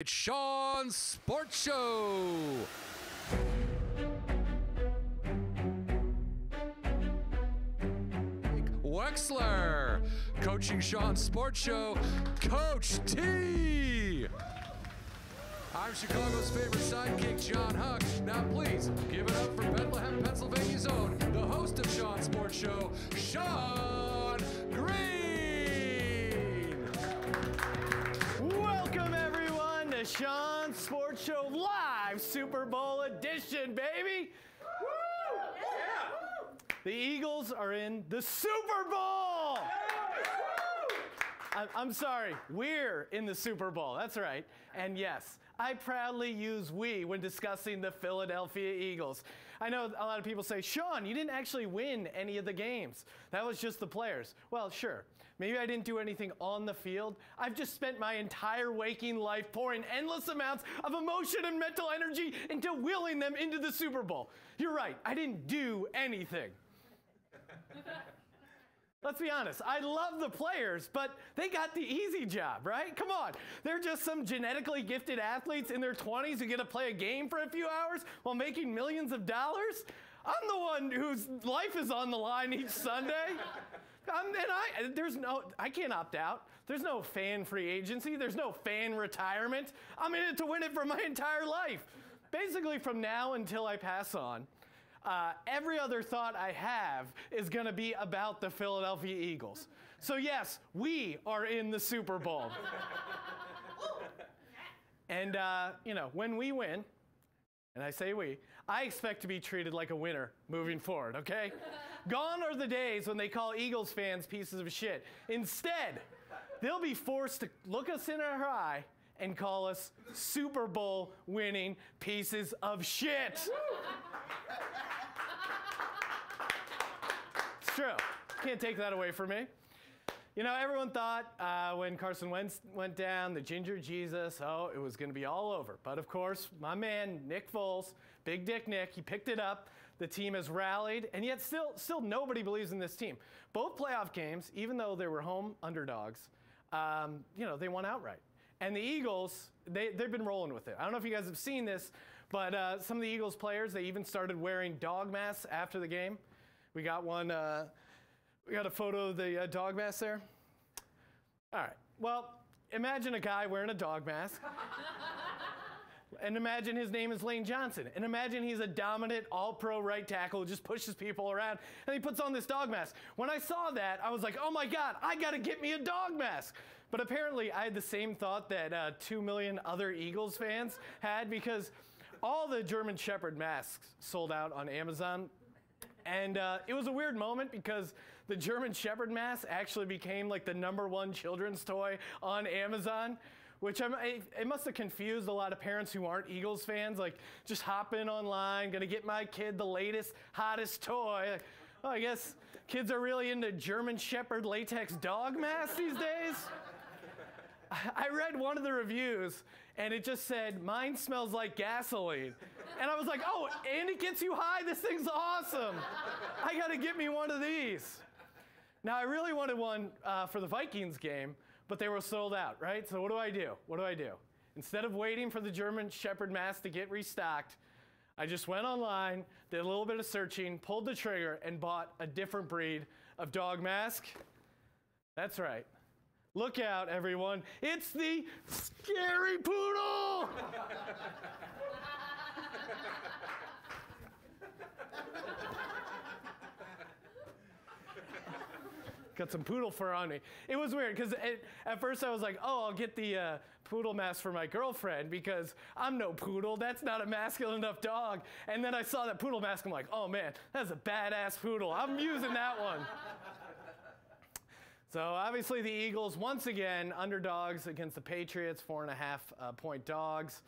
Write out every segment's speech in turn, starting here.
It's Sean's Sports Show. Blake Wexler, coaching Sean's Sports Show, Coach T. I'm Chicago's favorite sidekick, Jon Huck. Now please, give it up for Bethlehem, Pennsylvania's own, the host of Sean's Sports Show, Sean Green. Welcome, everyone, to Sean's Sports Show Live Super Bowl edition, baby. Woo! Yeah. The Eagles are in the Super Bowl. I'm sorry, we're in the Super Bowl. That's right. And yes, I proudly use we when discussing the Philadelphia Eagles. I know a lot of people say, Sean, you didn't actually win any of the games. That was just the players. Well, sure. Maybe I didn't do anything on the field. I've just spent my entire waking life pouring endless amounts of emotion and mental energy into willing them into the Super Bowl. You're right. I didn't do anything. Let's be honest, I love the players, but they got the easy job, right? Come on. They're just some genetically gifted athletes in their 20s who get to play a game for a few hours while making millions of dollars. I'm the one whose life is on the line each Sunday. I can't opt out. There's no fan free agency. There's no fan retirement. I'm in it to win it for my entire life. Basically, from now until I pass on, every other thought I have is going to be about the Philadelphia Eagles. So yes, we are in the Super Bowl. And, when we win, and I say we, I expect to be treated like a winner moving forward, okay? Gone are the days when they call Eagles fans pieces of shit. Instead, they'll be forced to look us in our eye and call us Super Bowl winning pieces of shit. It's true. Can't take that away from me. You know, everyone thought when Carson Wentz went down, the Ginger Jesus, it was going to be all over. But of course, my man, Nick Foles, Big Dick Nick, he picked it up. The team has rallied, and yet still nobody believes in this team. Both playoff games, even though they were home underdogs, they won outright. And the Eagles, they've been rolling with it. I don't know if you guys have seen this, but some of the Eagles players, they even started wearing dog masks after the game. We got one, we got a photo of the dog mask there. All right, well, imagine a guy wearing a dog mask. And imagine his name is Lane Johnson. And imagine he's a dominant all-pro right tackle who just pushes people around. And he puts on this dog mask. When I saw that, I was like, oh my God, I got to get me a dog mask. But apparently I had the same thought that 2 million other Eagles fans had, because all the German Shepherd masks sold out on Amazon. And it was a weird moment because the German Shepherd mask actually became like the #1 children's toy on Amazon, which it must have confused a lot of parents who aren't Eagles fans, like just hop in online, gonna get my kid the latest, hottest toy. Like, oh, I guess kids are really into German Shepherd latex dog masks these days. I read one of the reviews, and it just said, mine smells like gasoline. And I was like, oh, and it gets you high? This thing's awesome. I got to get me one of these. Now, I really wanted one for the Vikings game, but they were sold out, right? So what do I do? What do I do? Instead of waiting for the German Shepherd mask to get restocked, I just went online, did a little bit of searching, pulled the trigger, and bought a different breed of dog mask. That's right. Look out, everyone. It's the Scary Poodle! Got some poodle fur on me. It was weird because at first I was like, oh, I'll get the poodle mask for my girlfriend because I'm no poodle. That's not a masculine enough dog. And then I saw that poodle mask. I'm like, oh, man, that's a badass poodle. I'm using that one. So obviously the Eagles, once again, underdogs against the Patriots, 4.5 point dogs.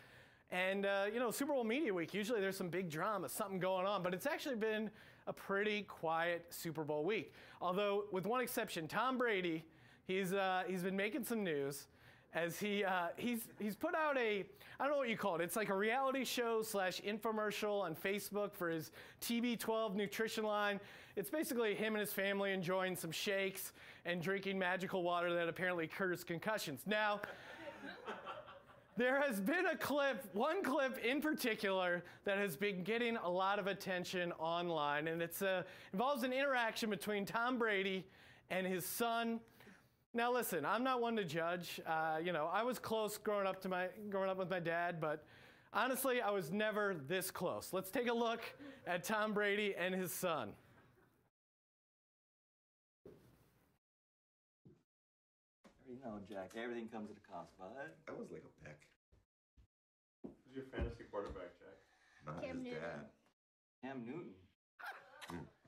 And, Super Bowl Media Week, usually there's some big drama, something going on, but it's actually been a pretty quiet Super Bowl week. Although, with one exception, Tom Brady, he's been making some news as he's put out I don't know what you call it. It's like a reality show / infomercial on Facebook for his TB12 nutrition line. It's basically him and his family enjoying some shakes and drinking magical water that apparently cures concussions. Now, There has been one clip in particular, that has been getting a lot of attention online, and it involves an interaction between Tom Brady and his son. Now, listen, I'm not one to judge. I was close growing up with my dad, but honestly, I was never this close. Let's take a look at Tom Brady and his son. You know, Jack, everything comes at a cost, bud. That was like a peck. Who's your fantasy quarterback, Jack? Not Cam his Newton. dad. Cam Newton.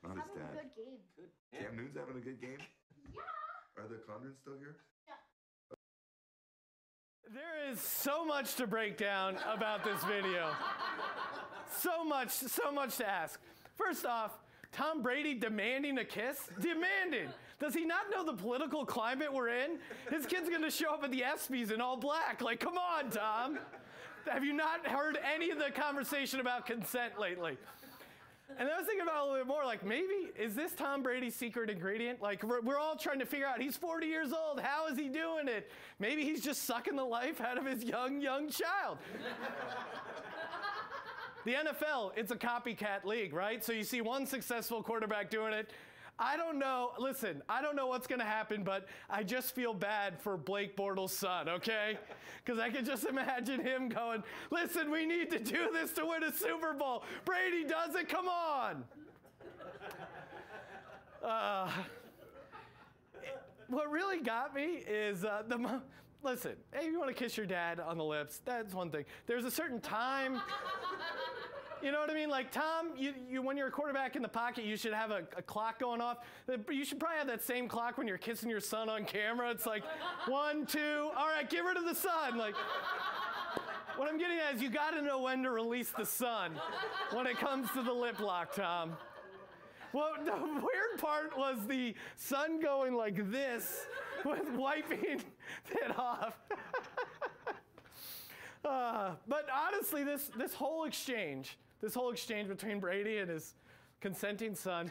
Not his Having a dad. good game. Good. Cam Newton's having a good game? Yeah. Are the Conrans still here? There is so much to break down about this video. So much to ask. First off, Tom Brady demanding a kiss? Demanding. Does he not know the political climate we're in? His kid's gonna show up at the ESPYs in all black. Like, come on, Tom. Have you not heard any of the conversation about consent lately? And I was thinking about it a little bit more, like, maybe, is this Tom Brady's secret ingredient? Like, we're all trying to figure out, he's 40 years old, how is he doing it? Maybe he's just sucking the life out of his young child. The NFL, it's a copycat league, right? So you see one successful quarterback doing it. I don't know, listen, I don't know what's gonna happen, but I just feel bad for Blake Bortles' son, okay? Because I can just imagine him going, listen, we need to do this to win a Super Bowl. Brady does it, come on. What really got me is listen, hey, you want to kiss your dad on the lips, that's one thing. There's a certain time. You know what I mean? Like, Tom, you when you're a quarterback in the pocket, you should have a clock going off. You should probably have that same clock when you're kissing your son on camera. It's like, 1, 2, all right, get rid of the son. Like, what I'm getting at is you got to know when to release the son when it comes to the lip lock, Tom. Well, the weird part was the son going like this with wiping it off. But honestly, this whole exchange between Brady and his consenting son,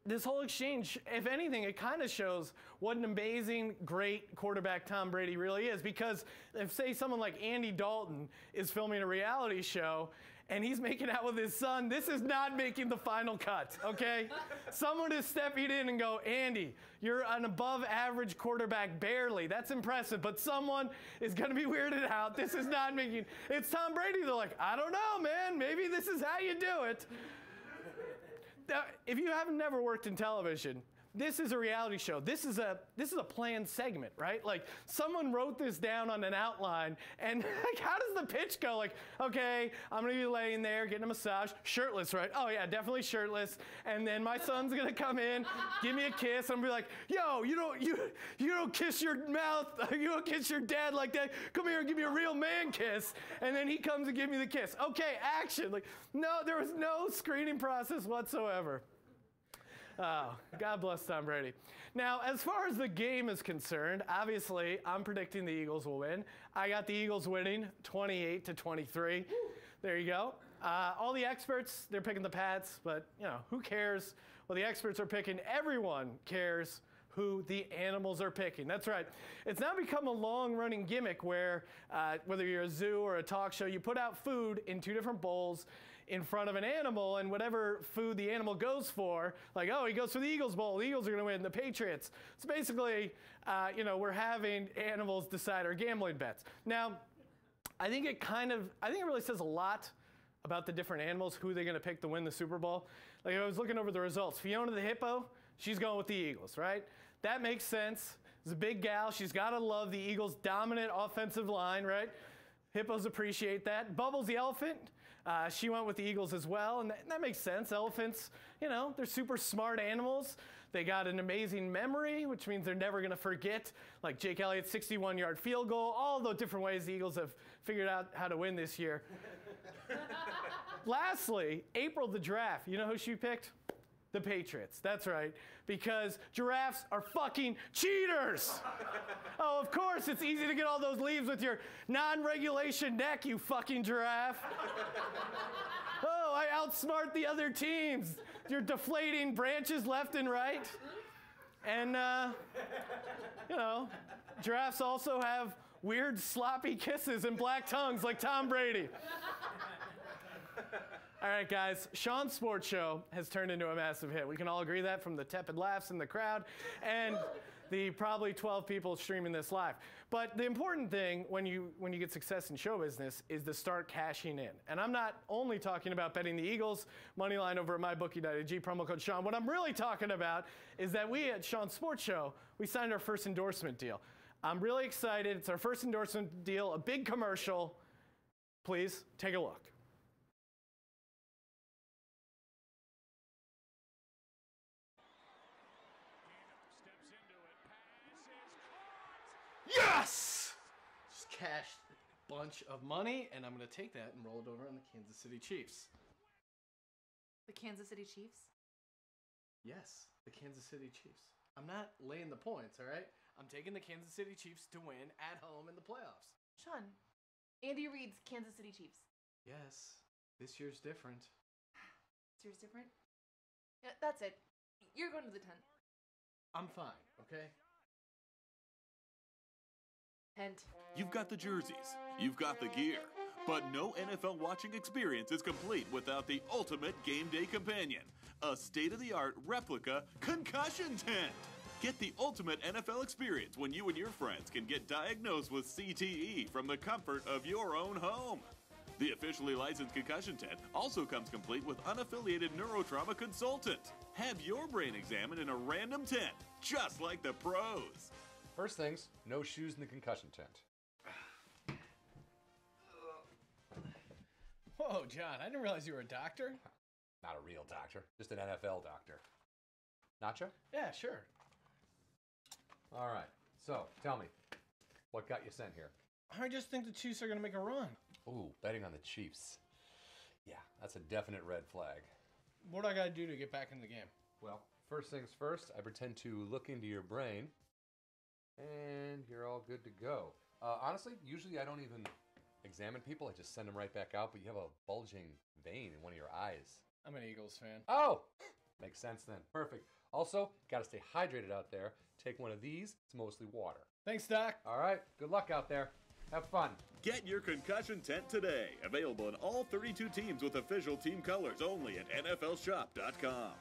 this whole exchange, if anything, it kind of shows what an amazing, great quarterback Tom Brady really is. Because if, say, someone like Andy Dalton is filming a reality show and he's making out with his son, this is not making the final cut, okay? Someone is stepping in and go, Andy, you're an above average quarterback, barely. That's impressive, but someone is gonna be weirded out. This is not making, it's Tom Brady. They're like, I don't know, man, maybe this is how you do it. Now, if you haven't never worked in television, this is a reality show. This is a planned segment, right? Like, someone wrote this down on an outline, and like, how does the pitch go? Like, okay, I'm gonna be laying there getting a massage, shirtless, right? Oh yeah, definitely shirtless. And then my son's gonna come in, give me a kiss, and I'm gonna be like, yo, you don't kiss your mouth, you don't kiss your dad like that. Come here and give me a real man kiss. And then he comes and gives me the kiss. Okay, action. Like, no, there was no screening process whatsoever. Oh, God bless Tom Brady. Now, as far as the game is concerned, obviously, I'm predicting the Eagles will win. I got the Eagles winning 28-23. There you go. All the experts, they're picking the Pats, but, you know, who cares what the experts are picking? Everyone cares who the animals are picking. That's right. It's now become a long-running gimmick where, whether you're a zoo or a talk show, you put out food in 2 different bowls in front of an animal, and whatever food the animal goes for, like, oh, he goes for the Eagles Bowl, the Eagles are gonna win, the Patriots. So basically, we're having animals decide our gambling bets. Now, I think it really says a lot about the different animals, who they're gonna pick to win the Super Bowl. Like, I was looking over the results. Fiona the hippo, she's going with the Eagles, right? That makes sense. She's a big gal, she's gotta love the Eagles' dominant offensive line, right? Hippos appreciate that. Bubbles the elephant, she went with the Eagles as well, and that makes sense. Elephants, you know, they're super smart animals. They got an amazing memory, which means they're never gonna forget, like Jake Elliott's 61-yard field goal, all the different ways the Eagles have figured out how to win this year. Lastly, April the giraffe, you know who she picked? The Patriots, that's right, because giraffes are fucking cheaters. Oh, of course, it's easy to get all those leaves with your non-regulation neck, you fucking giraffe. Oh, I outsmart the other teams. You're deflating branches left and right. And, you know, giraffes also have weird sloppy kisses and black tongues like Tom Brady. All right, guys, Sean's sports show has turned into a massive hit. We can all agree that from the tepid laughs in the crowd and the probably 12 people streaming this live. But the important thing when you get success in show business is to start cashing in. And I'm not only talking about betting the Eagles money line over at mybookie.ag, promo code Sean. What I'm really talking about is that we at Sean's Sports Show, we signed our first endorsement deal. I'm really excited. It's our first endorsement deal, a big commercial. Please take a look. Yes! Just cashed a bunch of money, and I'm going to take that and roll it over on the Kansas City Chiefs. The Kansas City Chiefs? Yes, the Kansas City Chiefs. I'm not laying the points, all right? I'm taking the Kansas City Chiefs to win at home in the playoffs. Sean, Andy Reid's Kansas City Chiefs. Yes, this year's different. This year's different? Yeah, that's it. You're going to the tent. I'm fine, okay? Tent. You've got the jerseys, you've got the gear, but no NFL watching experience is complete without the ultimate game day companion, a state-of-the-art replica concussion tent. Get the ultimate NFL experience when you and your friends can get diagnosed with CTE from the comfort of your own home. The officially licensed concussion tent also comes complete with unaffiliated neurotrauma consultant. Have your brain examined in a random tent, just like the pros. First things, no shoes in the concussion tent. Whoa, John, I didn't realize you were a doctor. Not a real doctor, just an NFL doctor. Nacho? Yeah, sure. All right, so tell me, what got you sent here? I just think the Chiefs are going to make a run. Ooh, betting on the Chiefs. Yeah, that's a definite red flag. What do I got to do to get back in the game? Well, first things first, I pretend to look into your brain, and you're all good to go. Honestly, usually I don't even examine people. I just send them right back out, but you have a bulging vein in one of your eyes. I'm an Eagles fan. Oh, makes sense then. Perfect. Also, got to stay hydrated out there. Take one of these. It's mostly water. Thanks, Doc. All right. Good luck out there. Have fun. Get your concussion tent today. Available in all 32 teams with official team colors only at NFLshop.com.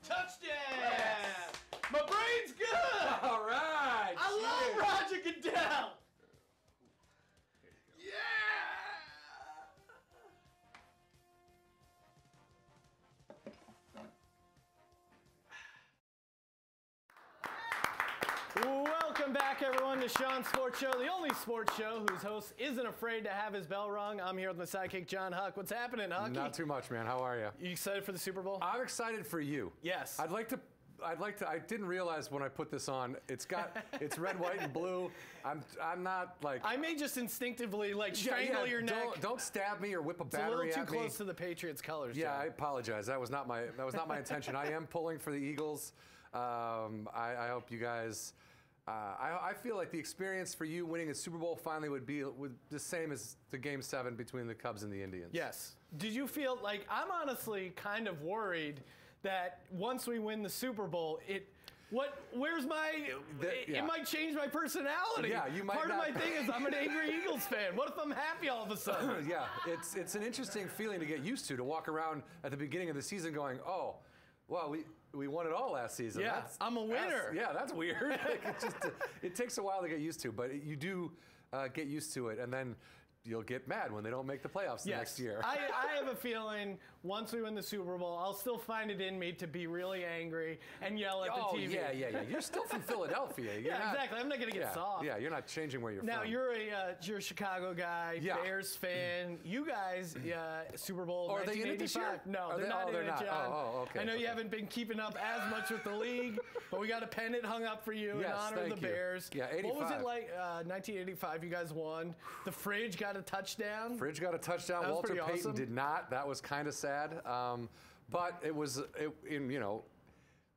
Touchdown! Yes! My brain's good! All right. I love Roger Goodell! Yeah! Welcome back, everyone, to Sean's Sports Show, the only sports show whose host isn't afraid to have his bell rung. I'm here with my sidekick, Jon Huck. What's happening, Hucky? Not too much, man. How are you? You excited for the Super Bowl? I'm excited for you. Yes. I'd like to. I didn't realize when I put this on. It's it's red, white, and blue. I'm not like. I may just instinctively strangle your neck. Don't stab me or whip a It's a battery little too at me. close to the Patriots' colors. Yeah, John. I apologize. That was not my intention. I am pulling for the Eagles. I hope you guys. I feel like the experience for you winning a Super Bowl finally would be the same as the Game 7 between the Cubs and the Indians. Yes. Did you feel like I'm honestly kind of worried that once we win the Super Bowl, it might change my personality. Yeah, you might Part not. of my thing is I'm an angry Eagles fan. What if I'm happy all of a sudden? Yeah, it's an interesting feeling to get used to walk around at the beginning of the season going, oh, well, we won it all last season. Yeah, I'm a winner. That's weird. Like, it takes a while to get used to, but you do get used to it, and then you'll get mad when they don't make the playoffs the next year. I have a feeling once we win the Super Bowl, I'll still find it in me to be really angry and yell at the TV. Yeah. You're still from Philadelphia. Exactly. I'm not going to get soft. Yeah, you're not changing where you're now, from. you're a Chicago guy, Bears fan. You guys, Super Bowl Are they in it this 1985. year? No, they're not in it, John. Okay. I know you haven't been keeping up as much with the league, but we got a pennant hung up for you in honor of the Bears. Yeah, 85. What was it like? 1985, you guys won. The Fridge got a touchdown. Fridge got a touchdown. Walter Payton did not. That was kind of sad. But it was,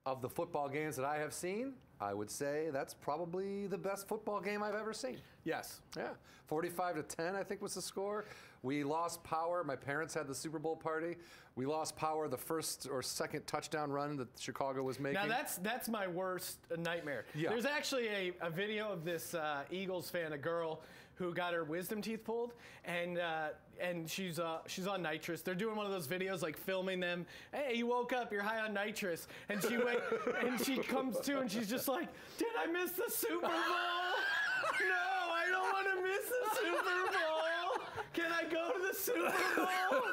of the football games that I have seen, I would say that's probably the best football game I've ever seen. Yes. Yeah, 45-10, I think was the score. We lost power. My parents had the Super Bowl party. We lost power the first or second touchdown run that Chicago was making. Now that's my worst nightmare. Yeah. There's actually a video of this Eagles fan, a girl who got her wisdom teeth pulled, and she's on nitrous. They're doing one of those videos like filming them. Hey, you woke up, you're high on nitrous, and she comes to and she's just like, did I miss the Super Bowl? No, I don't want to miss the Super Bowl. Can I go to the Super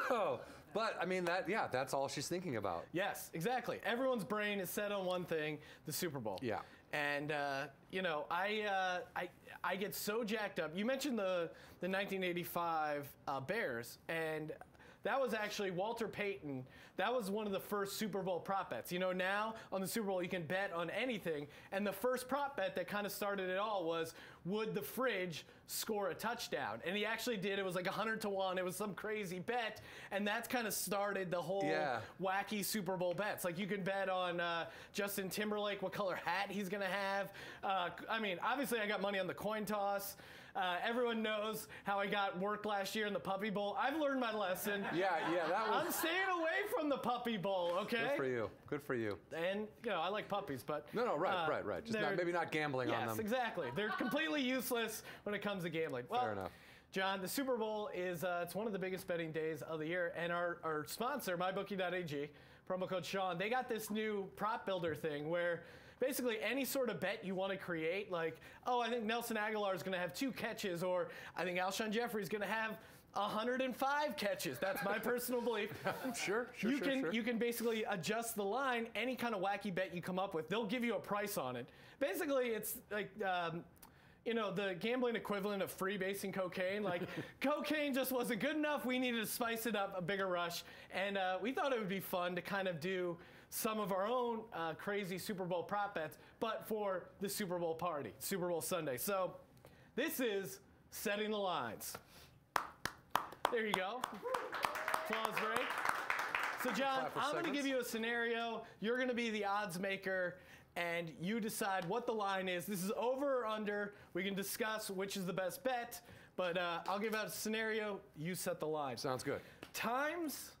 Bowl? But I mean that's all she's thinking about. Yes, exactly. Everyone's brain is set on one thing: the Super Bowl. Yeah. And I get so jacked up. You mentioned the 1985 Bears, and that was actually Walter Payton. That was one of the first Super Bowl prop bets. You know, now on the Super Bowl you can bet on anything, and the first prop bet that kind of started it all was, would the fridge score a touchdown? And he actually did. It was like 100-1. It was some crazy bet, and that's kind of started the whole wacky Super Bowl bets. Like you can bet on Justin Timberlake, what color hat he's going to have. I mean, obviously I got money on the coin toss. Everyone knows how I got work last year in the Puppy Bowl. I've learned my lesson. Yeah, that was. I'm staying away from the Puppy Bowl, okay? Good for you. And, I like puppies, but... No, right. Just maybe not gambling on them. Yes, exactly. They're completely useless when it comes to gambling. Well, fair enough. John, the Super Bowl is it's one of the biggest betting days of the year, and our sponsor, mybookie.ag, promo code Sean, they got this new prop builder thing where basically any sort of bet you want to create, like, oh, I think Nelson Aguilar is going to have 2 catches, or I think Alshon Jeffrey is going to have 105 catches. That's my personal belief. Sure. You can basically adjust the line, any kind of wacky bet you come up with. They'll give you a price on it. Basically, it's like the gambling equivalent of freebasing cocaine. Like, cocaine just wasn't good enough. We needed to spice it up, a bigger rush. And we thought it would be fun to kind of do some of our own crazy Super Bowl prop bets, but for the Super Bowl party, Super Bowl Sunday. So this is setting the lines. There you go. Applause break. So John, I'm going to give you a scenario. You're going to be the odds maker, and you decide what the line is. This is over or under. We can discuss which is the best bet, but I'll give out a scenario. You set the line. Sounds good. Times.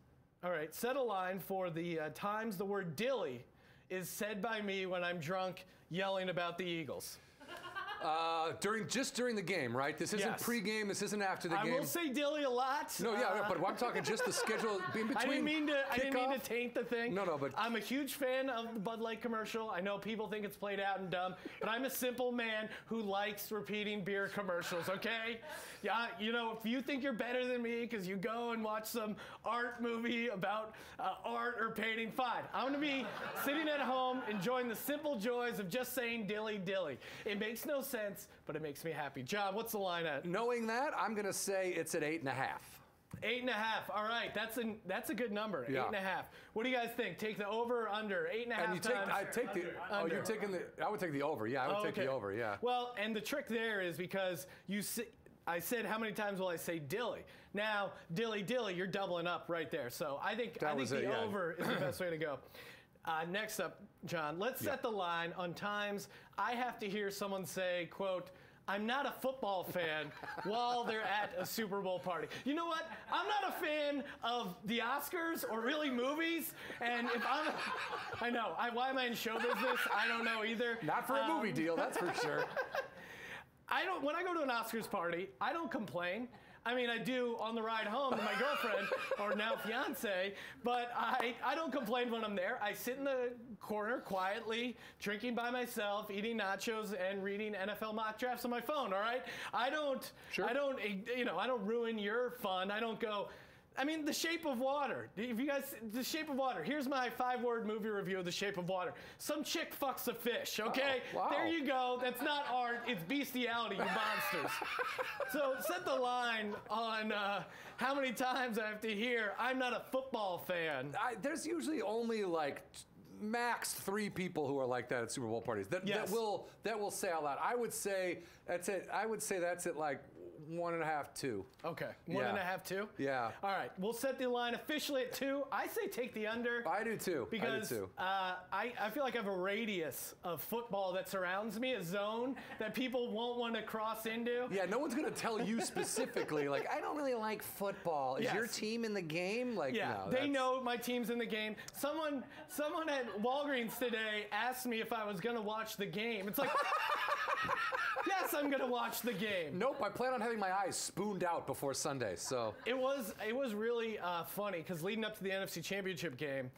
All right, set a line for the times the word dilly is said by me when I'm drunk yelling about the Eagles. During the game, right? This isn't pregame. This isn't after the game. I will say dilly a lot. No, but I'm talking just the schedule in between. I didn't mean to taint the thing. No, but I'm a huge fan of the Bud Light commercial. I know people think it's played out and dumb, but I'm a simple man who likes repeating beer commercials. Okay? Yeah, if you think you're better than me because you go and watch some art movie about art or painting, fine. I'm gonna be sitting at home enjoying the simple joys of just saying dilly dilly. It makes no sense, but it makes me happy. John, what's the line at? Knowing that, I'm going to say it's at 8.5. 8.5. All right, that's a good number. Yeah. 8.5. What do you guys think? Take the over or under? 8.5 and times. I take the. Oh, you're taking the. I would take the over. Yeah, I would take the over. Yeah. Well, and the trick there is because I said how many times will I say dilly? Now, dilly dilly, you're doubling up right there. So I think the over is the best way to go. Next up, John, let's set the line on times I have to hear someone say, quote, I'm not a football fan while they're at a Super Bowl party. You know what? I'm not a fan of the Oscars or really movies. And if I know. Why am I in show business? I don't know either. Not for a movie deal, that's for sure. When I go to an Oscars party, I don't complain. I mean, I do on the ride home to my girlfriend, or now fiance, but I don't complain when I'm there. I sit in the corner quietly, drinking by myself, eating nachos, and reading NFL mock drafts on my phone, all right? I don't ruin your fun. I don't go, The Shape of Water. The Shape of Water. Here's my 5-word movie review of The Shape of Water. Some chick fucks a fish, okay? Oh, wow. There you go. That's not art. It's bestiality, you monsters. So set the line on how many times I have to hear, I'm not a football fan. There's usually only max 3 people who are like that at Super Bowl parties that will say out loud. I would say that's it. I would say that's at 1.5, 2. Okay, Yeah. 1.5, 2? Yeah. All right, we'll set the line officially at 2. I say take the under. I do too. Because I do too. I feel like I have a radius of football that surrounds me, a zone that people won't want to cross into. Yeah, no one's going to tell you specifically, like, I don't really like football. Is your Yes. team in the game? Like, Yeah, no, they that's- know my team's in the game. Someone at Walgreens today asked me if I was going to watch the game. It's like, yes, I'm going to watch the game. Nope, I plan on having my eyes spooned out before Sunday, so. It was really funny because leading up to the NFC Championship game,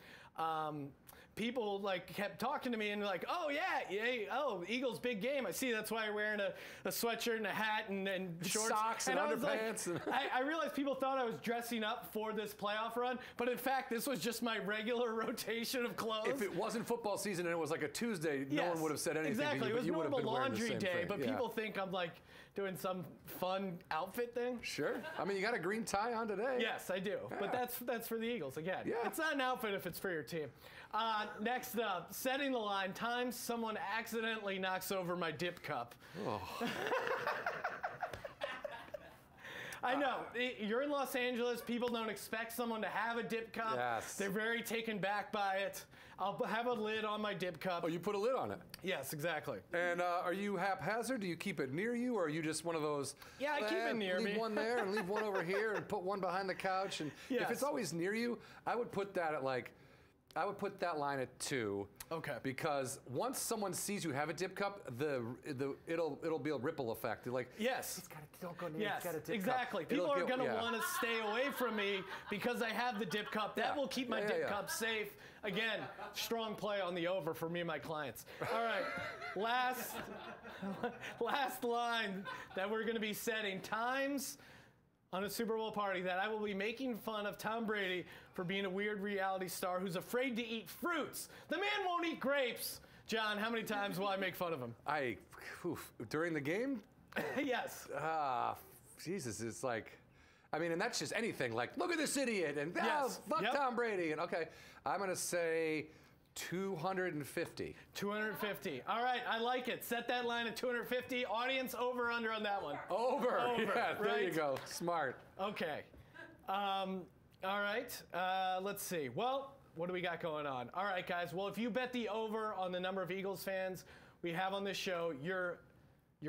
people like kept talking to me and like, oh yeah, oh Eagles big game. I see that's why you're wearing a sweatshirt and a hat and shorts, Socks and I was underpants. Like, I realized people thought I was dressing up for this playoff run, but in fact this was just my regular rotation of clothes. If it wasn't football season and it was like a Tuesday, no Yes, one would have said anything exactly. to you, It but was you would have normal been wearing the laundry same day, thing. but Yeah. people think I'm like doing some fun outfit thing. Sure. I mean, you got a green tie on today. Yes, I do. But Yeah. that's for the Eagles again. Yeah. It's not an outfit if it's for your team. Next up, setting the line. Times someone accidentally knocks over my dip cup. Oh. I know. You're in Los Angeles. People don't expect someone to have a dip cup. Yes. They're very taken back by it. I'll have a lid on my dip cup. Oh, you put a lid on it. Yes, exactly. And are you haphazard? Do you keep it near you, or are you just one of those? Yeah, I keep it near leave me." Leave one there and leave one over here, and put one behind the couch. And if Yes. it's always near you, I would put that at like, I would put that line at 2. Okay. Because once someone sees you have a dip cup, it'll be a ripple effect. Like, Yes. don't go near. Yes, He's got a dip exactly. cup. People It'll are get- going to yeah. want to stay away from me because I have the dip cup. That Yeah. will keep my Yeah, dip yeah. cup safe. Again, strong play on the over for me and my clients. All right, last line that we're going to be setting. Times on a Super Bowl party that I will be making fun of Tom Brady for being a weird reality star who's afraid to eat fruits. The man won't eat grapes. John, how many times will I make fun of him? During the game, Yes. Jesus, it's like, I mean, and that's just anything. Like, look at this idiot, and Yes. fuck Yep. Tom Brady, and okay, I'm gonna say 250. 250. All right, I like it. Set that line at 250. Audience over under on that one. Over. Over, Yeah, there you right? go. Smart. Okay. All right. Let's see. Well, what do we got going on? All right, guys. Well, if you bet the over on the number of Eagles fans we have on this show, you're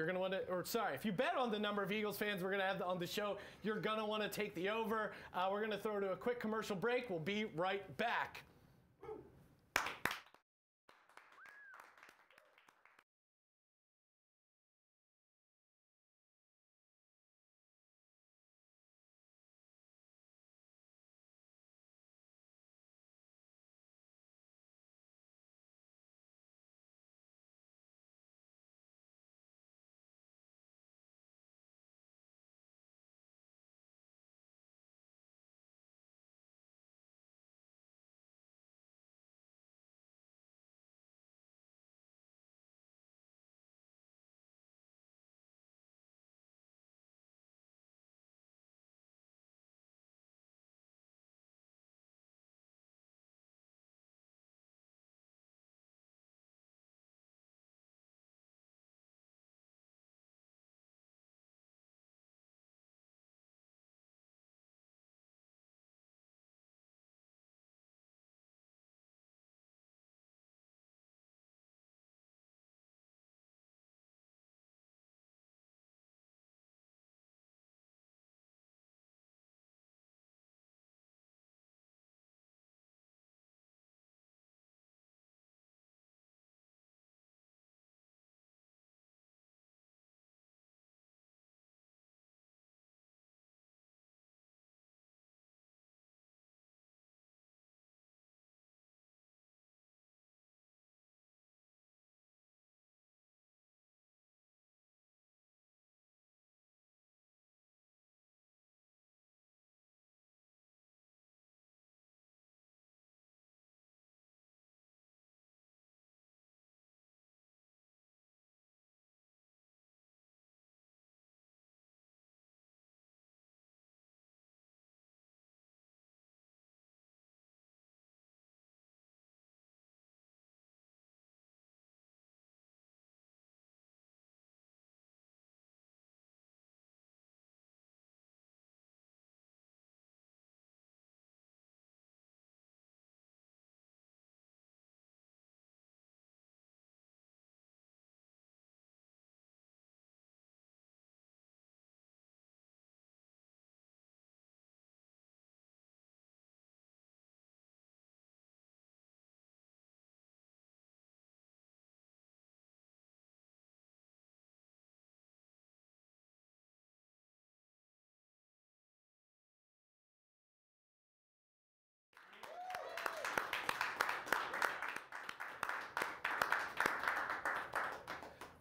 gonna want to, or sorry, if you bet on the number of Eagles fans we're gonna have on the show, you're gonna want to take the over. We're gonna throw to a quick commercial break. We'll be right back.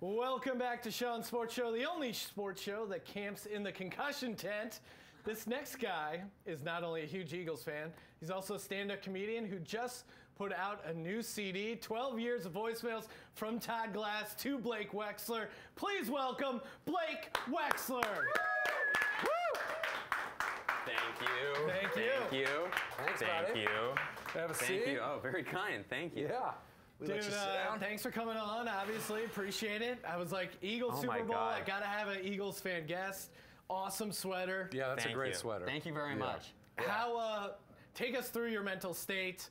Welcome back to Sean's Sports Show, the only sports show that camps in the concussion tent. This next guy is not only a huge Eagles fan, he's also a stand-up comedian who just put out a new CD, 12 years of voicemails from Todd Glass to Blake Wexler. Please welcome Blake Wexler. Thank you. Thank you. Thank you. Thanks, Thank buddy. you. Have a Thank seat. you. Oh, very kind. Thank you. Yeah. We let Dude, you sit down. thanks for coming on, obviously. Appreciate it. I was like, Eagles Oh Super my Bowl, God. I gotta have an Eagles fan guest. Awesome sweater. Yeah, that's Thank a great you. sweater. Thank you very much. How, take us through your mental state.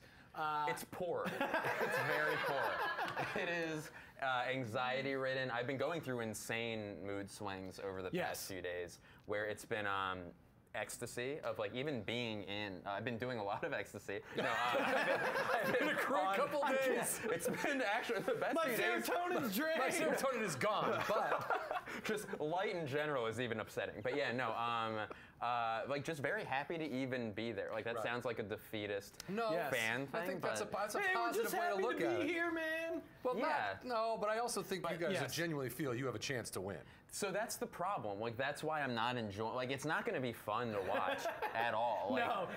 It's poor. It's very poor. It is anxiety ridden. I've been going through insane mood swings over the past few days where it's been ecstasy of like even being in. I've been doing a lot of ecstasy. No, I've been a great couple days. It's been actually the best My few days. serotonin's drained. My serotonin is gone, but Just light in general is even upsetting. But yeah, no, like just very happy to even be there. Like that sounds like a defeatist fan thing. I think that's a but- that's a Man, we're positive just way to happy look to at be it. here, man. Well, Yeah. no, but I also think you guys yes. genuinely feel you have a chance to win. So that's the problem. Like that's why I'm not enjoying. Like it's not going to be fun to watch at all. Like, No,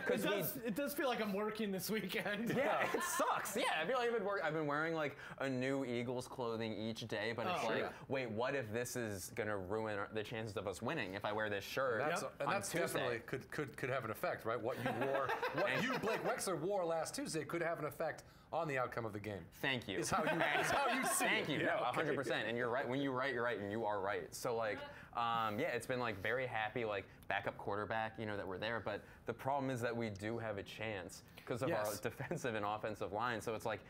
it does feel like I'm working this weekend. Yeah, it sucks. Yeah, I feel like I've been wearing like a new Eagles clothing each day, but it's like, wait, what if this is gonna ruin the chances of us winning if I wear this shirt? And that's Tuesday? definitely could have an effect, right? What you wore, what you Blake Wexler wore last Tuesday could have an effect on the outcome of the game. Thank you. Is how you see Thank it. you. Yeah, No, okay. 100%. And you're right. When you write, you're right, and you are right. So like, yeah, it's been like very happy, like backup quarterback, that we're there. But the problem is that we do have a chance because of our defensive and offensive line. So it's like,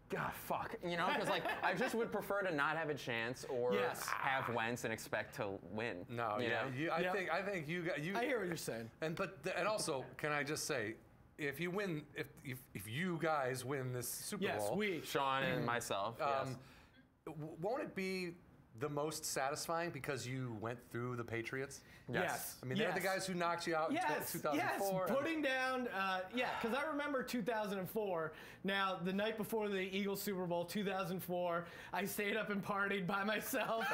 God, fuck, because like I just would prefer to not have a chance or have Wentz and expect to win. No, I think you got you. I hear what you're saying. And also, can I just say, if you win, if you guys win this Super Bowl, Sean and myself, won't it be the most satisfying because you went through the Patriots? Yes. I mean, they're the guys who knocked you out in 2004. Yes, putting down, because I remember 2004. Now, the night before the Eagles Super Bowl, 2004, I stayed up and partied by myself.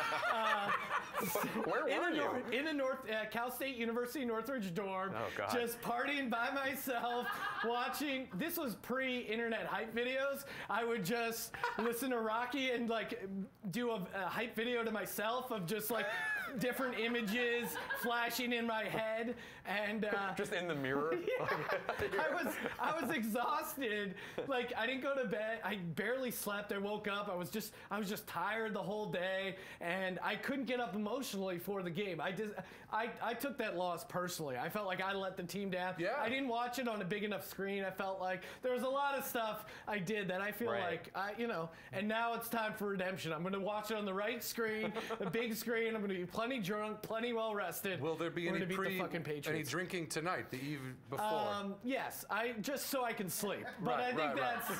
Where were you? In a Cal State University Northridge dorm. Oh, God. Just partying by myself, watching. This was pre-internet hype videos. I would just listen to Rocky and like do a hype video to myself of just like different images flashing in my head, and just in the mirror. I was exhausted. Like I didn't go to bed. I barely slept. I woke up. I was just tired the whole day, and I couldn't get up emotionally for the game. I took that loss personally. I felt like I let the team down. Yeah. I didn't watch it on a big enough screen. I felt like there was a lot of stuff I did that I feel like and now it's time for redemption. I'm going to watch it on the right screen, the big screen. I'm going to be plenty drunk, plenty well rested. Will there be We're any gonna beat the fucking Patriots. any drinking tonight, the eve before? Yes, just so I can sleep. But I think that's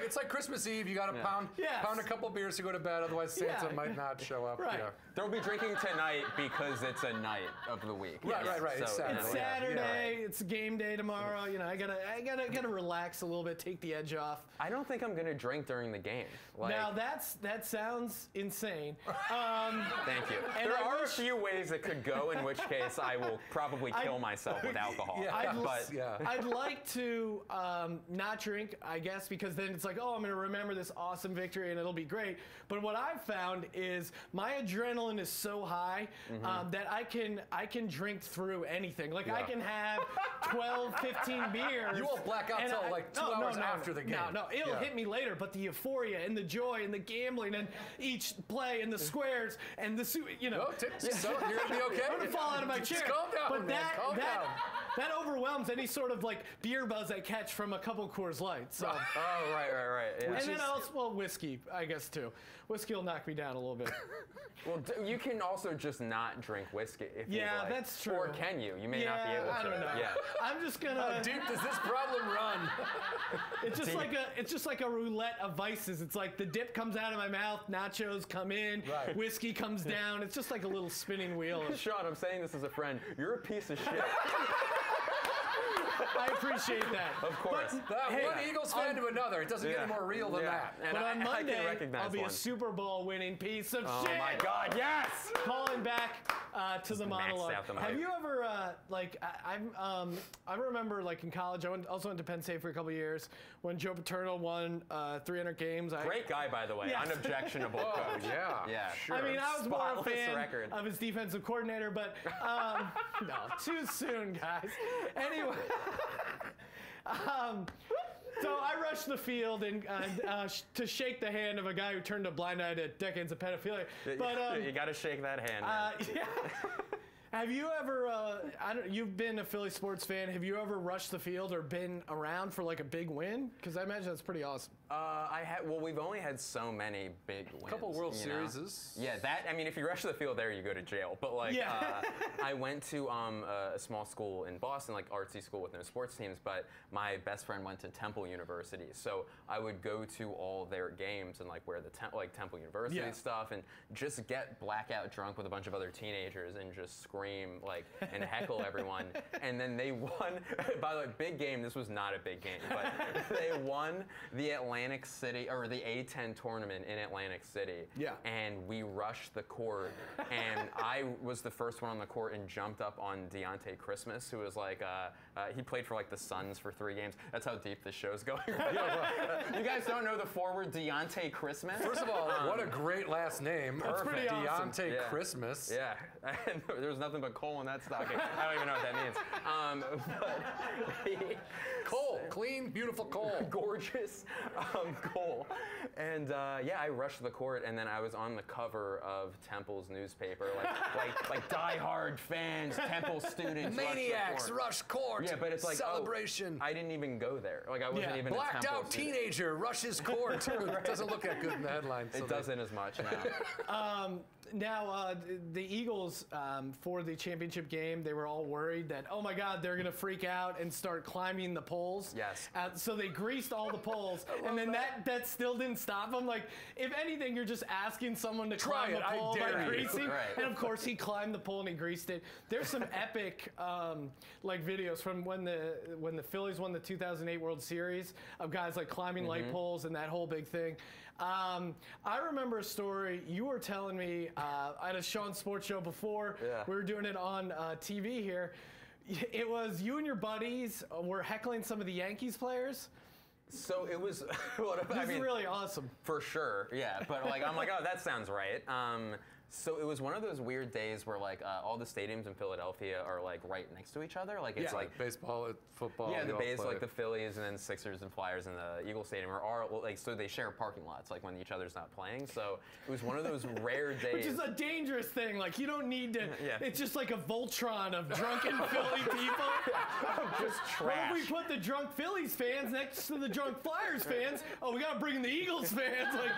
It's like Christmas Eve. You got to pound a couple beers to go to bed. Otherwise, Santa might not show up. Right. Yeah. There'll be drinking tonight because it's a night of the week. Right. It's So, Saturday. It's Saturday. It's game day tomorrow. I gotta relax a little bit, take the edge off. I don't think I'm gonna drink during the game. Like, Now that sounds insane. thank you. And There I are wish- a few ways it could go, in which case I will probably kill myself with alcohol. I'd like to not drink, I guess, because then it's like, I'm going to remember this awesome victory and it'll be great. But what I've found is my adrenaline is so high that I can drink through anything. Like I can have 12, 15 beers. You won't black out until like 2 hours after the game. No, it'll hit me later. But the euphoria and the joy and the gambling and each play and the squares and the So you're gonna be okay. I'm gonna fall out of my chair. Calm down, but man. Calm down. that overwhelms any sort of like beer buzz I catch from a couple Coors Lights. So. Oh, right. Yeah. And then also, whiskey, I guess too. Whiskey will knock me down a little bit. Well, you can also just not drink whiskey if you like. That's true. Or can you? You may not be able to. I don't know. Yeah. I'm just gonna. How deep does this problem run? It's just like a roulette of vices. It's like the dip comes out of my mouth, nachos come in, whiskey comes down. It's just like a little spinning wheel. Sean, I'm saying this as a friend. You're a piece of shit. I appreciate that. Of course. One Eagles fan to another. It doesn't get any more real than that. And But on I Monday, can recognize I'll be one. a Super Bowl winning piece of Oh shit. my God, yes! Calling back to the monologue. out the mic. Have you ever I remember like in college, I also went to Penn State for a couple years when Joe Paterno won 300 games. Great guy, by the way. Yeah. Unobjectionable coach. Yeah. Sure. I mean, I was more a Spotless fan record. of his defensive coordinator, but no, too soon, guys. Anyway, so I rushed the field and to shake the hand of a guy who turned a blind eye to decades of pedophilia. But you got to shake that hand. Man. yeah. Have you ever? You've been a Philly sports fan. Have you ever rushed the field or been around for like a big win? Because I imagine that's pretty awesome. Well, we've only had so many big wins. A couple World you know? Series. Yeah, I mean, if you rush to the field there, you go to jail. But like, I went to a small school in Boston, like artsy school with no sports teams. But my best friend went to Temple University, so I would go to all their games and like wear the Temple University stuff and just get blackout drunk with a bunch of other teenagers and just scream like and heckle everyone. And then they won. By the way, big game. This was not a big game, but they won the Atlantic City or the A10 tournament in Atlantic City. Yeah. And we rushed the court, and I was the first one on the court and jumped up on Deontay Christmas, who was like he played for like the Suns for 3 games. That's how deep this show's going. You guys don't know the forward Deontay Christmas? First of all, what a great last name. That's pretty awesome. Deontay Christmas. Yeah. And there was nothing but coal in that stocking. I don't even know what that means. Coal. Clean, beautiful coal. Gorgeous coal. And I rushed the court, and then I was on the cover of Temple's newspaper, like die-hard fans, Temple students. Maniacs rush court. Yeah, but it's like celebration. I didn't even go there. Like I wasn't even blacked a Temple out student. teenager rushes court. It doesn't look that good in the headlines. It doesn't as much now. Now, the Eagles, for the championship game, they were all worried that, oh my God, they're going to freak out and start climbing the poles. Yes. So they greased all the poles, and then that still didn't stop them. Like, if anything, you're just asking someone to climb the pole by greasing. Right. And of course, he climbed the pole and he greased it. There's some epic like videos from when the Phillies won the 2008 World Series of guys like climbing light poles and that whole big thing. I remember a story you were telling me at a Sean Sports show before. Yeah. We were doing it on TV here. It was you and your buddies were heckling some of the Yankees players. So it was. This is really awesome. For sure, yeah. But like, I'm like, oh, that sounds right. So it was one of those weird days where like all the stadiums in Philadelphia are like right next to each other. Like it's like baseball, football. Yeah, the Bays, like the Phillies, and then Sixers and Flyers and the Eagles Stadium are all like, so they share parking lots like when each other's not playing. So it was one of those rare days. Which is a dangerous thing. Like you don't need to. Yeah. It's just like a Voltron of drunken Philly people. Just trash. What if we put the drunk Phillies fans next to the drunk Flyers fans? Oh, we gotta bring in the Eagles fans. Like,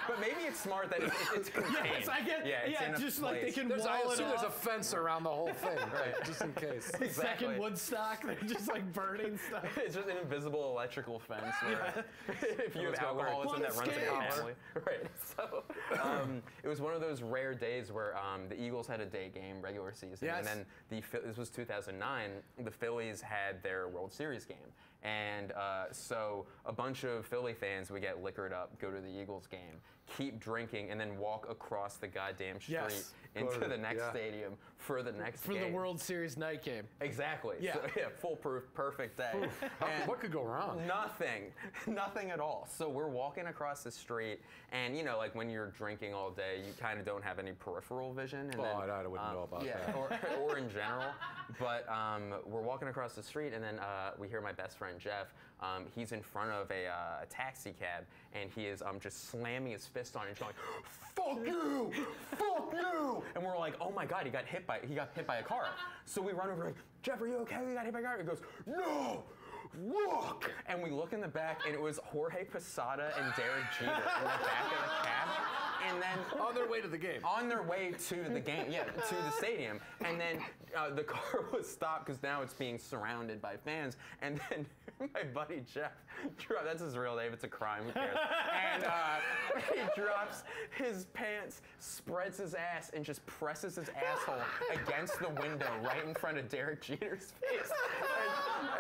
but maybe it's smart that it's contained. Yes, I get. Yeah, just like they can wall I it assume off. there's a fence around the whole thing, right? Just in case. Exactly. Second Woodstock, they're just like burning stuff. It's just an invisible electrical fence where if you have alcoholism that runs in your family. Right. So it was one of those rare days where the Eagles had a day game, regular season, and then this was 2009. The Phillies had their World Series game. And so a bunch of Philly fans would get liquored up, go to the Eagles game, keep drinking, and then walk across the goddamn street into the next stadium for the next game. For the World Series night game. Exactly. Yeah. So, foolproof, perfect day. And what could go wrong? Nothing at all. So we're walking across the street, and you know, like when you're drinking all day, you kind of don't have any peripheral vision. And I wouldn't know about that. or in general. But we're walking across the street, and then we hear my best friend Jeff. He's in front of a taxi cab, and he is just slamming his fist on it, and going, "Fuck you! Fuck you!" And we're like, "Oh my God, he got hit by a car." So we run over, like, "Jeff, are you okay? You got hit by a car?" He goes, "No! Look!" And we look in the back, and it was Jorge Posada and Derek Jeter in the back of the cab. And then on their way to the game. On their way to the game, yeah, to the stadium. And then the car was stopped because now it's being surrounded by fans. And then my buddy Jeff, that's his real name, it's a crime, who cares? And he drops his pants, spreads his ass, and just presses his asshole against the window right in front of Derek Jeter's face.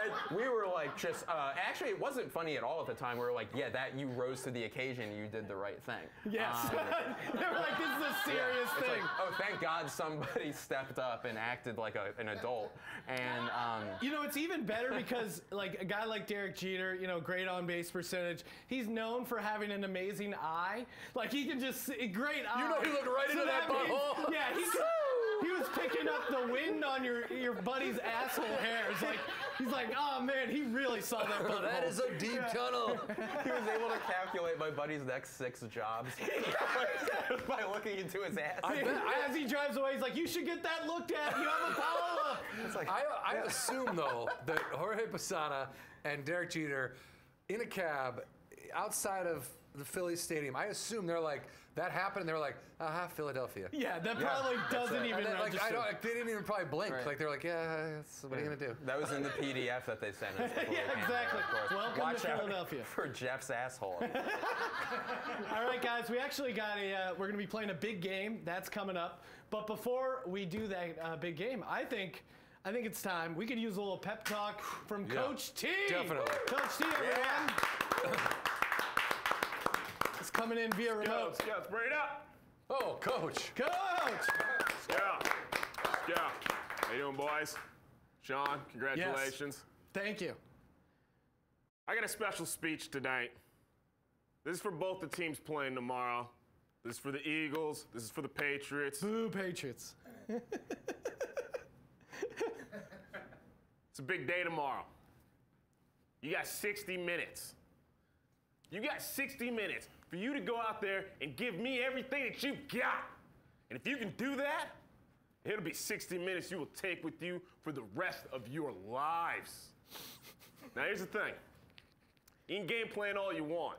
And we were like, just, actually, it wasn't funny at all at the time. We were like, yeah, that you rose to the occasion, you did the right thing. Yes. They were like, this is a serious thing. Like, oh, thank God somebody stepped up and acted like an adult. And you know, it's even better because like a guy like Derek Jeter, you know, great on base percentage. He's known for having an amazing eye. Like he can just great eye. You know, he looked right into that butthole. Yeah, he was picking up the wind on your buddy's asshole hairs. Like he's like, oh man, he really saw that butthole. That is a deep tunnel. He was able to calculate my buddy's next 6 jobs by looking into his ass. As he drives away, he's like, you should get that looked at. You have a follow-up. It's like, I assume, though, that Jorge Posada and Derek Jeter in a cab outside of the Phillies stadium, I assume they're like, that happened, and they're like, aha, Philadelphia. Yeah, that probably doesn't even register. They didn't even probably blink. Right. Like, they're like, yeah, what are you going to do? That was in the PDF that they sent us. Yeah, exactly. Welcome Watch to Philadelphia. Out for Jeff's asshole. All right, guys, we actually got we're going to be playing a big game. That's coming up. But before we do that big game, I think it's time. We could use a little pep talk from Coach T. Definitely. Coach T, everyone. It's coming in via remote. Let's bring it up. Oh, Coach. Coach! Yeah. How you doing, boys? Sean, congratulations. Yes. Thank you. I got a special speech tonight. This is for both the teams playing tomorrow. This is for the Eagles. This is for the Patriots. Boo, Patriots. It's a big day tomorrow. You got 60 minutes. You got 60 minutes for you to go out there and give me everything that you got. And if you can do that, it'll be 60 minutes you will take with you for the rest of your lives. Now, here's the thing. You can game plan all you want,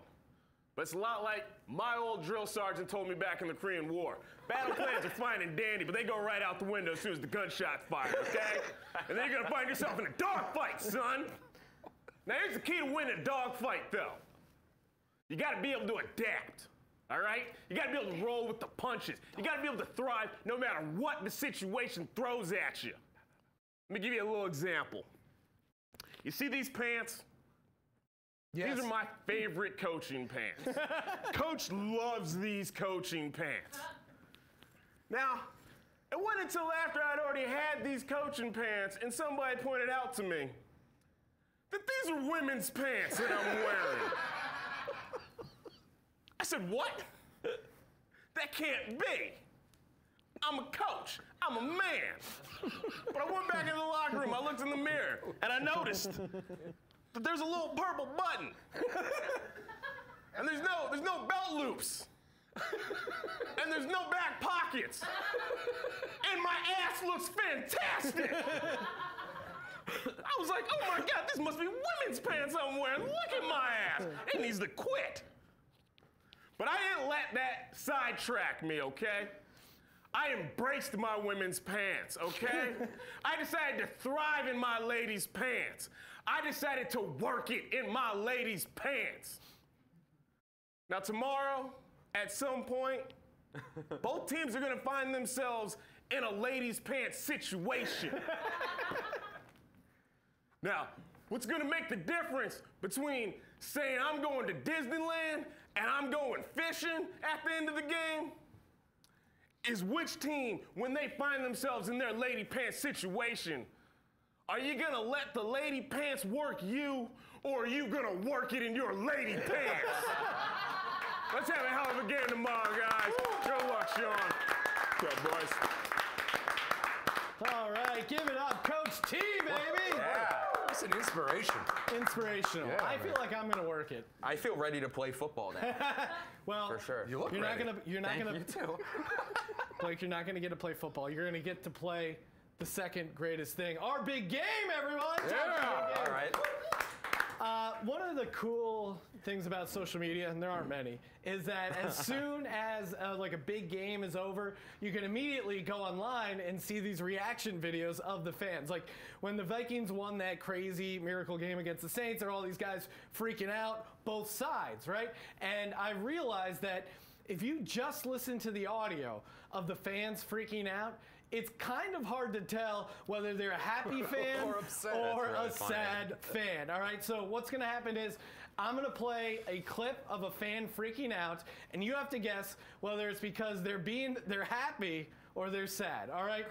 but it's a lot like my old drill sergeant told me back in the Korean War. Battle plans are fine and dandy, but they go right out the window as soon as the gunshot's fired, okay? And then you're gonna find yourself in a dogfight, son. Now, here's the key to winning a dogfight, though. You gotta be able to adapt, all right? You gotta be able to roll with the punches. You gotta be able to thrive no matter what the situation throws at you. Let me give you a little example. You see these pants? Yes. These are my favorite coaching pants. Coach loves these coaching pants. Now, it wasn't until after I'd already had these coaching pants and somebody pointed out to me that these are women's pants that I'm wearing. I said, what? That can't be. I'm a coach. I'm a man. But I went back into the locker room. I looked in the mirror, and I noticed that there's a little purple button. And there's no belt loops. And there's no back pockets. And my ass looks fantastic. I was like, oh my God, this must be women's pants I'm wearing. Look at my ass. It needs to quit. But I didn't let that sidetrack me, okay? I embraced my women's pants, okay? I decided to thrive in my ladies' pants. I decided to work it in my ladies' pants. Now tomorrow, at some point, both teams are gonna find themselves in a ladies' pants situation. Now, what's gonna make the difference between saying I'm going to Disneyland and I'm going fishing at the end of the game is which team, when they find themselves in their lady pants situation, are you gonna let the lady pants work you, or are you gonna work it in your lady pants? Let's have a hell of a game tomorrow, guys. Good luck, Sean. Good, boys. All right, give it up, Coach T, baby. Yeah. That's an inspiration. Inspirational. Yeah, I feel like I'm gonna work it. I feel ready to play football now. Well, For sure. You look you're ready. not gonna. You too. Blake, you're not gonna get to play football. You're gonna get to play the second greatest thing, our big game, everyone. Yeah. All right. One of the cool things about social media, and there aren't many, is that as soon as like a big game is over, you can immediately go online and see these reaction videos of the fans. Like when the Vikings won that crazy miracle game against the Saints, there are all these guys freaking out, both sides, right? And I realized that if you just listen to the audio of the fans freaking out, it's kind of hard to tell whether they're a happy fan or a sad fan. All right, so what's going to happen is I'm going to play a clip of a fan freaking out, and you have to guess whether it's because they're happy or they're sad. All right,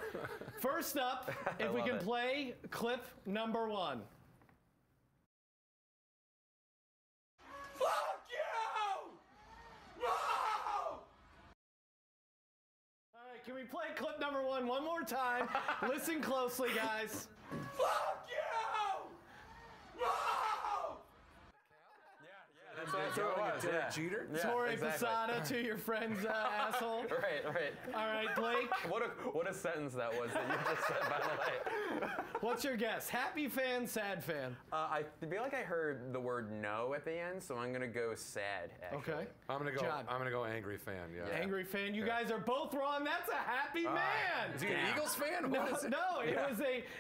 first up, if we can play clip number 1. Can we play clip number 1 one more time? Listen closely, guys. Fuck you! That's a Derek Jeter. Torre Posada to your friend's asshole. Right. All right, Blake. What a sentence that was that you just said, by the way. What's your guess? Happy fan, sad fan? I feel like I heard the word no at the end, so I'm gonna go sad. Actually. Okay. I'm gonna go. John. I'm gonna go angry fan. Yeah. Angry fan. You guys are both wrong. That's a happy man. Is he an Eagles fan? No, What is it? no.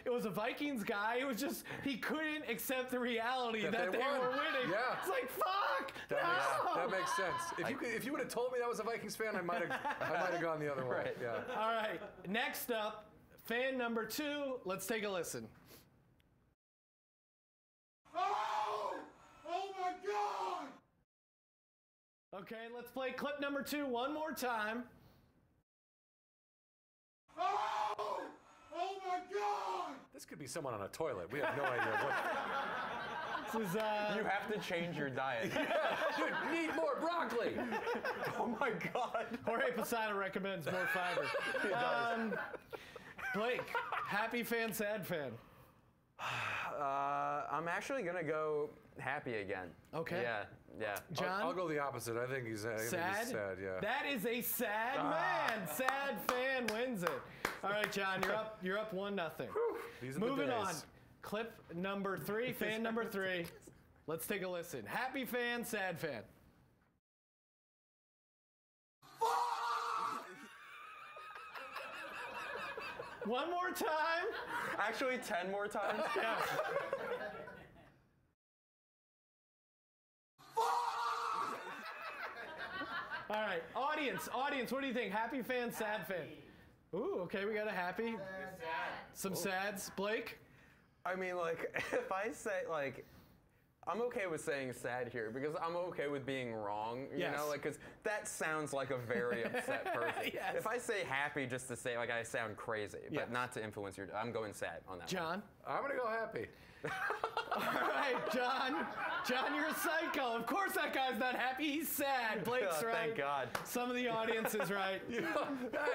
It was a Vikings guy. It was just he couldn't accept the reality that they won. were winning. Yeah. It's like fuck. That makes sense. If you would have told me that was a Vikings fan, I might have gone the other way. Right. Yeah. All right. Next up, fan number 2. Let's take a listen. Oh my God! Okay, let's play clip number 2 one more time. Oh my God! This could be someone on a toilet. We have no idea what. This is, You have to change your diet. Dude, need more broccoli. Oh my God. Jorge Posada recommends more fiber. Blake, happy fan, sad fan? I'm actually gonna go happy again. Okay. Yeah. John? I'll go the opposite. I think he's Sad? sad. Yeah. That is a sad man. Sad fan wins it. All right, John, you're up 1-0. These are the Moving days. on. Clip number 3, fan number 3. Let's take a listen. Happy fan, sad fan. One more time. Actually, 10 more times. Yeah. All right, audience, what do you think? Happy fan, sad fan? Ooh, okay, we got a happy. Some sads. Blake? I mean, like, if I say, like, I'm okay with saying sad here because I'm okay with being wrong, you Yes. know, like, because that sounds like a very upset person. Yes. If I say happy just to say, like, I sound crazy, Yes. but not to influence your, I'm going sad on that one. John? I'm gonna go happy. All right, John. John, you're a psycho. Of course that guy's not happy. He's sad. Blake's Oh, right. thank God. Some of the audience is right. Hey,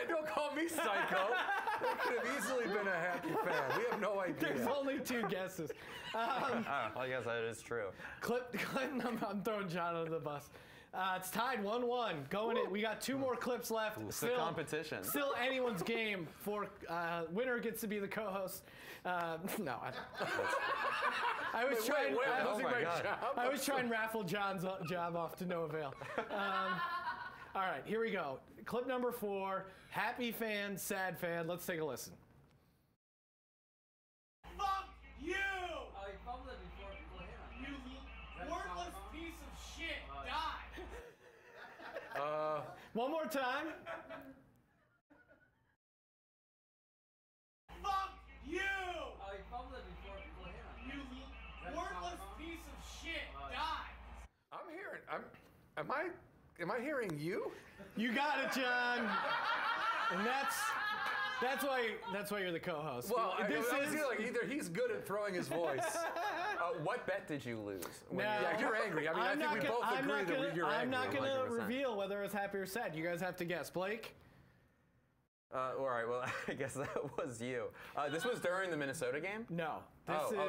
don't call me psycho. That could have easily been a happy fan. We have no idea. There's only 2 guesses. I guess that is true. Clip I'm throwing John under the bus. It's tied 1-1. Going in. We got 2 more clips left. It's a competition. Still anyone's game. For winner gets to be the co-host. No, I was trying. I was trying to raffle John's job off to no avail. All right, here we go. Clip number 4. Happy fan, sad fan. Let's take a listen. Fuck you! Oh, he fumbled it before people hit him. You worthless piece of shit! Die! One more time. Fuck you! Oh, he fumbled it before people hit him. You worthless piece of shit! Die! I'm hearing. Am I hearing you? You got it, John. And that's why you're the co-host. Well, this I is feel like either he's good at throwing his voice. What bet did you lose? No. Yeah, you're angry. I mean, I think we both agree that you're angry. I'm not going to 100%. reveal whether it's happy or sad. You guys have to guess. Blake? All right, well, I guess that was you. This was during the Minnesota game? No.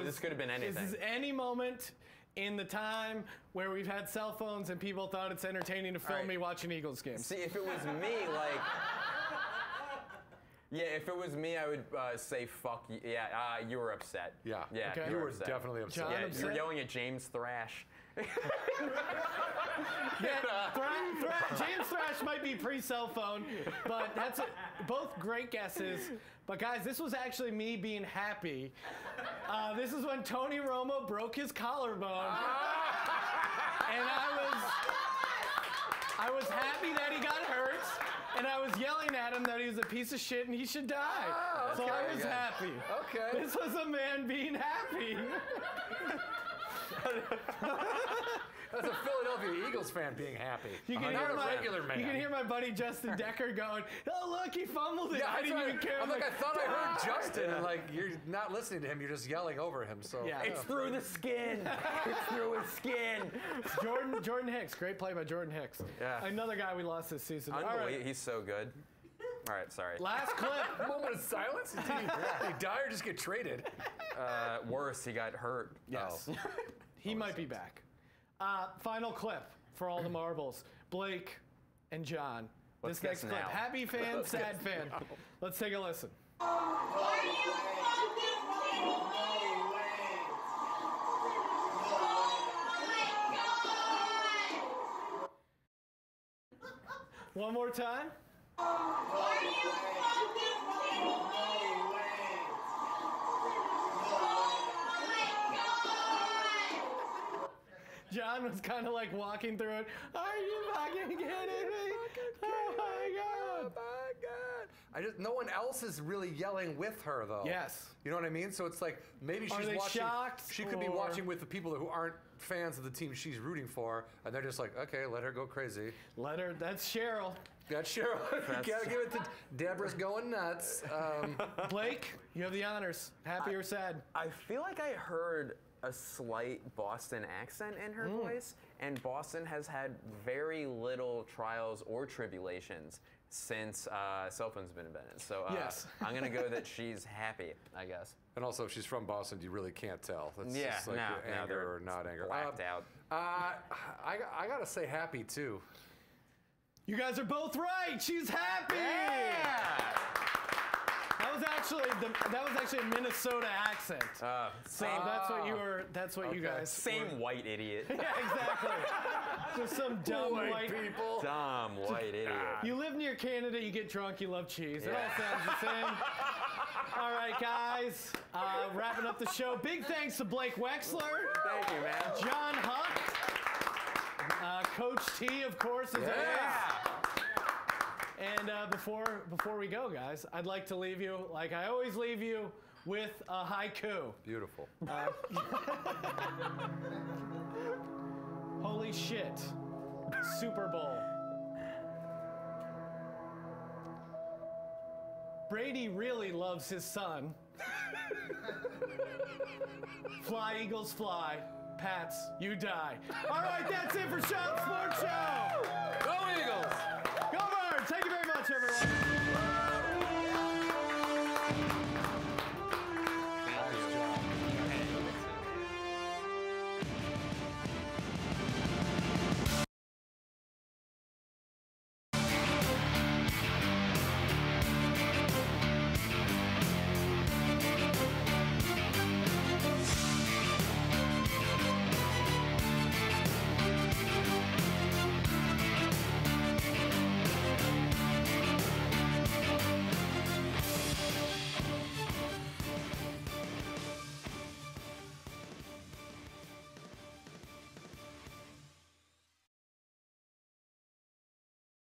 This could have been anything. This is any moment in the time where we've had cell phones and people thought it's entertaining to film me watching Eagles games. See, if it was me, like... Yeah, if it was me, I would say fuck you. Yeah, you were upset. Yeah. Yeah, Okay. You were upset. definitely upset. John Yeah, upset? you're yelling at James Thrash. James Thrash might be pre-cell phone, but that's both great guesses. But guys, this was actually me being happy. This is when Tony Romo broke his collarbone, and I was happy that he got hurt, and I was yelling at him that he was a piece of shit and he should die. So I was happy. Okay. This was a man being happy. That's a Philadelphia Eagles fan being happy. You can, not hear a regular man. You can hear my buddy Justin Decker going, "Oh look, he fumbled it. Yeah, I didn't even care." I'm like, I thought I heard Justin, and like you're not listening to him. You're just yelling over him. So Yeah. It's through the skin. It's through his skin. Jordan Hicks, great play by Jordan Hicks. Yeah. Another guy we lost this season. All Unbelievable. right, He's so good. All right, sorry. last clip. moment of silence. Did he die or just get traded? Worse, he got hurt. Yes. He might be back. Final clip for all the marbles. Blake and John. Let's This next guess clip. now. Happy fan, sad fan. Let's take a listen. One more time. John was kind of like walking through it. Are you fucking kidding me? Oh my God. No one else is really yelling with her though. Yes. You know what I mean? So it's like maybe Are she's they watching. shocked, She could be or- watching with the people who aren't fans of the team she's rooting for, and they're just like, okay, let her go crazy. Let her, that's Cheryl. That's Cheryl. You gotta give it to Deborah's going nuts. Blake, you have the honors. Happy or sad? I feel like I heard a slight Boston accent in her voice, and Boston has had very little trials or tribulations since cell phones have been invented. So Yes. I'm going to go that she's happy, I guess. And also, if she's from Boston, you really can't tell. That's Yeah, just like no, your anger they're or not anger. blacked out. I gotta say happy too. You guys are both right. She's happy. Yeah! That was actually a Minnesota accent. Same, That's what you were. That's what you guys. same white idiot. Yeah, exactly. Just some dumb white people. Dumb white idiot. You live near Canada, you get drunk, you love cheese. It all sounds the same. All right, guys. Wrapping up the show. Big thanks to Blake Wexler. Thank you, man. Jon Huck. Coach T, of course, is Yeah. And before we go, guys, I'd like to leave you, like I always leave you, with a haiku. Beautiful. Holy shit. Super Bowl. Brady really loves his son. Fly, Eagles, fly. Pats, you die. All right, that's it for Sean Sports Show. Go Eagles! Go Birds! Take it